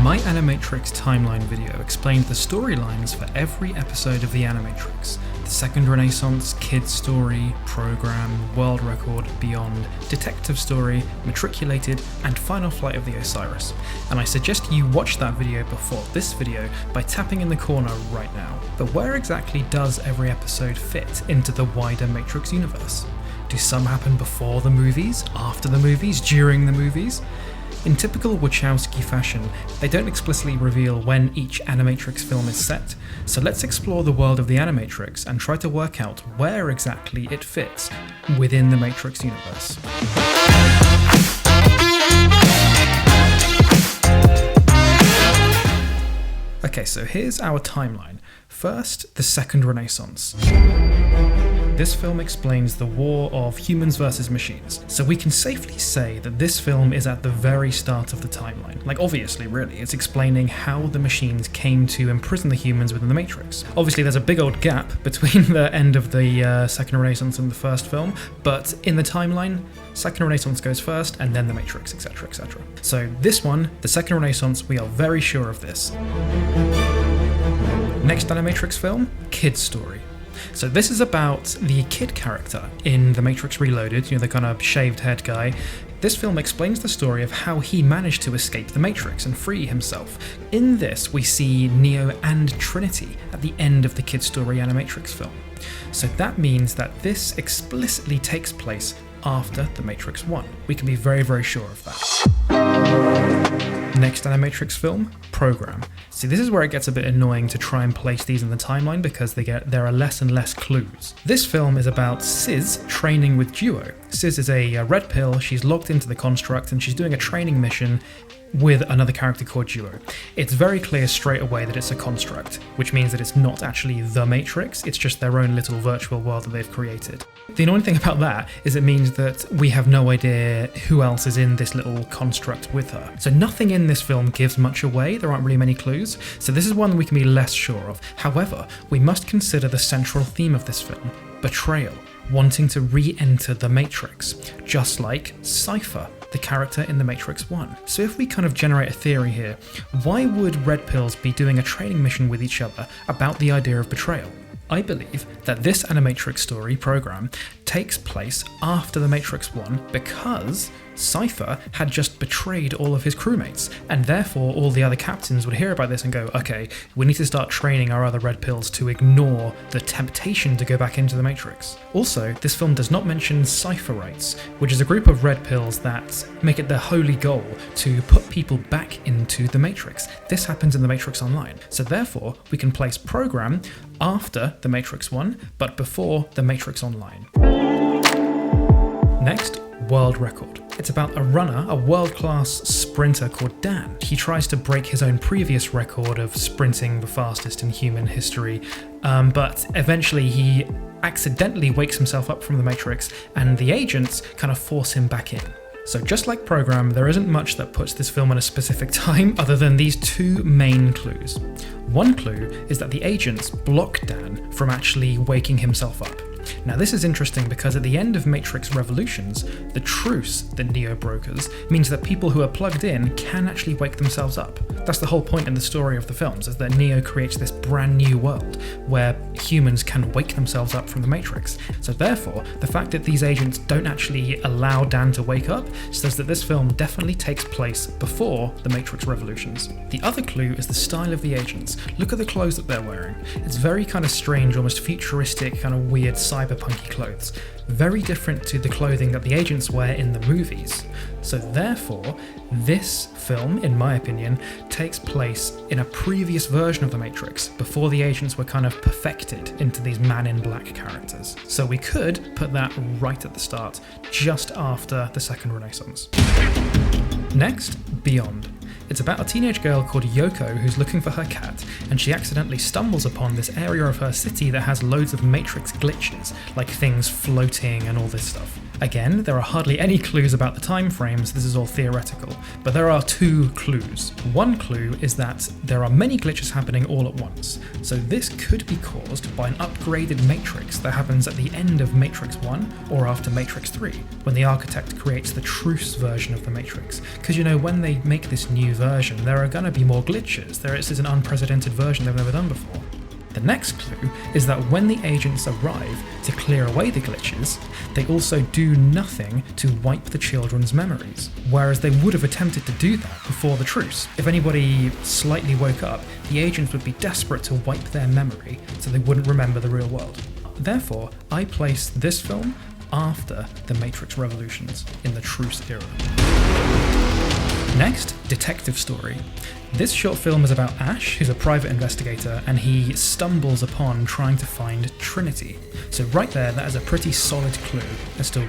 My Animatrix timeline video explained the storylines for every episode of the Animatrix. The Second Renaissance, Kids Story, Program, World Record, Beyond, Detective Story, Matriculated, and Final Flight of the Osiris. And I suggest you watch that video before this video by tapping in the corner right now. But where exactly does every episode fit into the wider Matrix universe? Do some happen before the movies, after the movies, during the movies? In typical Wachowski fashion, they don't explicitly reveal when each Animatrix film is set, so let's explore the world of the Animatrix and try to work out where exactly it fits within the Matrix universe. Okay, so here's our timeline. First, the Second Renaissance. This film explains the war of humans versus machines, so we can safely say that this film is at the very start of the timeline. Like, obviously, really, it's explaining how the machines came to imprison the humans within the Matrix. Obviously, there's a big old gap between the end of the Second Renaissance and the first film, but in the timeline, Second Renaissance goes first, and then the Matrix, etc, etc. So this one, the Second Renaissance, we are very sure of this. Next Animatrix film, Kids Story. So this is about the kid character in The Matrix Reloaded, the kind of shaved head guy. This film explains the story of how he managed to escape the Matrix and free himself. In this, we see Neo and Trinity at the end of the Kid Story Animatrix film. So that means that this explicitly takes place after The Matrix 1. We can be very, very sure of that. Next Animatrix film, Program. See, this is where it gets a bit annoying to try and place these in the timeline because there are less and less clues. This film is about Sis training with Duo. Sis is a red pill, she's locked into the construct and she's doing a training mission with another character called Duo. It's very clear straight away that it's a construct, which means that it's not actually the Matrix, it's just their own little virtual world that they've created. The annoying thing about that is it means that we have no idea who else is in this little construct with her. So nothing in this film gives much away, there aren't really many clues, so this is one we can be less sure of. However, we must consider the central theme of this film, betrayal, wanting to re-enter the Matrix, just like Cypher, the character in The Matrix 1. So if we kind of generate a theory here, why would red pills be doing a training mission with each other about the idea of betrayal? I believe that this Animatrix story program takes place after The Matrix 1 because Cypher had just betrayed all of his crewmates, and therefore all the other captains would hear about this and go, okay, we need to start training our other red pills to ignore the temptation to go back into the Matrix. Also, this film does not mention Cypherites, which is a group of red pills that make it their holy goal to put people back into the Matrix. This happens in The Matrix Online, so therefore we can place Program after The Matrix 1, but before The Matrix Online. Next, World Record. It's about a runner, a world-class sprinter called Dan. He tries to break his own previous record of sprinting the fastest in human history, but eventually he accidentally wakes himself up from the Matrix and the agents kind of force him back in. So just like Program, there isn't much that puts this film on a specific time other than these two main clues. One clue is that the agents block Dan from actually waking himself up. Now this is interesting because at the end of Matrix Revolutions, the truce that Neo brokers means that people who are plugged in can actually wake themselves up. That's the whole point in the story of the films, is that Neo creates this brand new world where humans can wake themselves up from the Matrix. So therefore, the fact that these agents don't actually allow Dan to wake up says that this film definitely takes place before the Matrix Revolutions. The other clue is the style of the agents. Look at the clothes that they're wearing. It's very kind of strange, almost futuristic, kind of weird cyberpunky clothes. Very different to the clothing that the agents wear in the movies. So therefore, this film, in my opinion, takes place in a previous version of the Matrix, before the agents were kind of perfected into these Man in Black characters. So we could put that right at the start, just after the Second Renaissance. Next, Beyond. It's about a teenage girl called Yoko who's looking for her cat, and she accidentally stumbles upon this area of her city that has loads of Matrix glitches, like things floating and all this stuff. Again, there are hardly any clues about the time frames, this is all theoretical, but there are 2 clues. One clue is that there are many glitches happening all at once, so this could be caused by an upgraded Matrix that happens at the end of Matrix 1 or after Matrix 3, when the architect creates the truce version of the Matrix. Because you know, when they make this new version, there are going to be more glitches. This is an unprecedented version they've never done before. The next clue is that when the agents arrive to clear away the glitches, they also do nothing to wipe the children's memories, whereas they would have attempted to do that before the truce. If anybody slightly woke up, the agents would be desperate to wipe their memory so they wouldn't remember the real world. Therefore, I place this film after the Matrix Revolutions in the truce era. Next, detective story. This short film is about Ash, who's a private investigator, and he stumbles upon trying to find Trinity. So right there, that is a pretty solid clue as to,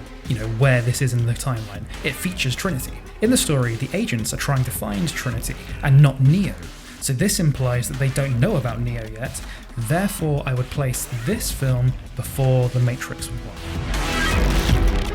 where this is in the timeline. It features Trinity. In the story, the agents are trying to find Trinity, and not Neo. So this implies that they don't know about Neo yet, therefore I would place this film before The Matrix 1.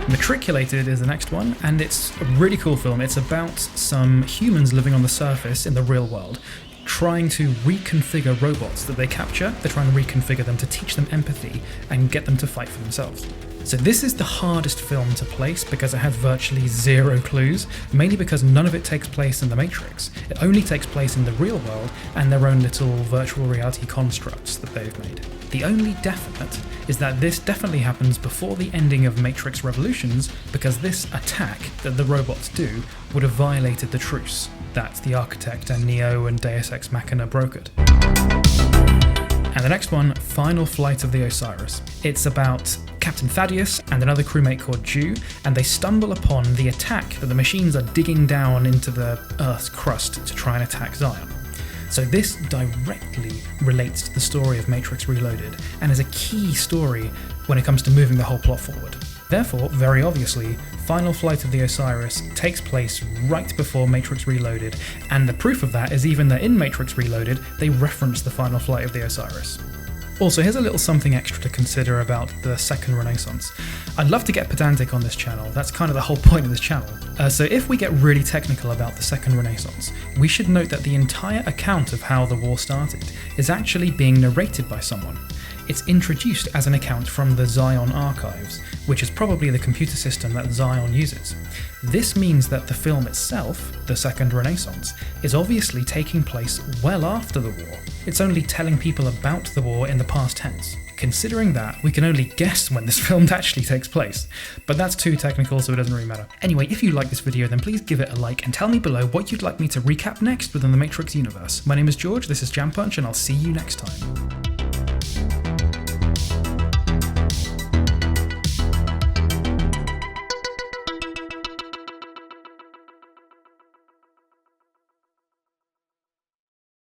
Matriculated is the next one, and it's a really cool film. It's about some humans living on the surface in the real world, trying to reconfigure robots that they capture. They're trying to reconfigure them to teach them empathy and get them to fight for themselves. So this is the hardest film to place because it has virtually 0 clues, mainly because none of it takes place in the Matrix. It only takes place in the real world and their own little virtual reality constructs that they've made. The only definite is that this definitely happens before the ending of Matrix Revolutions, because this attack that the robots do would have violated the truce that the Architect and Neo and Deus Ex Machina brokered. And the next one, Final Flight of the Osiris. It's about Captain Thaddeus and another crewmate called Jew, and they stumble upon the attack that the machines are digging down into the Earth's crust to try and attack Zion. So this directly relates to the story of Matrix Reloaded, and is a key story when it comes to moving the whole plot forward. Therefore, very obviously, Final Flight of the Osiris takes place right before Matrix Reloaded, and the proof of that is even that in Matrix Reloaded, they reference the Final Flight of the Osiris. Also, here's a little something extra to consider about the Second Renaissance. I'd love to get pedantic on this channel, that's kind of the whole point of this channel. So if we get really technical about the Second Renaissance, we should note that the entire account of how the war started is actually being narrated by someone. It's introduced as an account from the Zion archives, which is probably the computer system that Zion uses. This means that the film itself, The Second Renaissance, is obviously taking place well after the war. It's only telling people about the war in the past tense. Considering that, we can only guess when this film actually takes place, but that's too technical, so it doesn't really matter. Anyway, if you like this video, then please give it a like and tell me below what you'd like me to recap next within the Matrix universe. My name is George, this is Jam Punch, and I'll see you next time.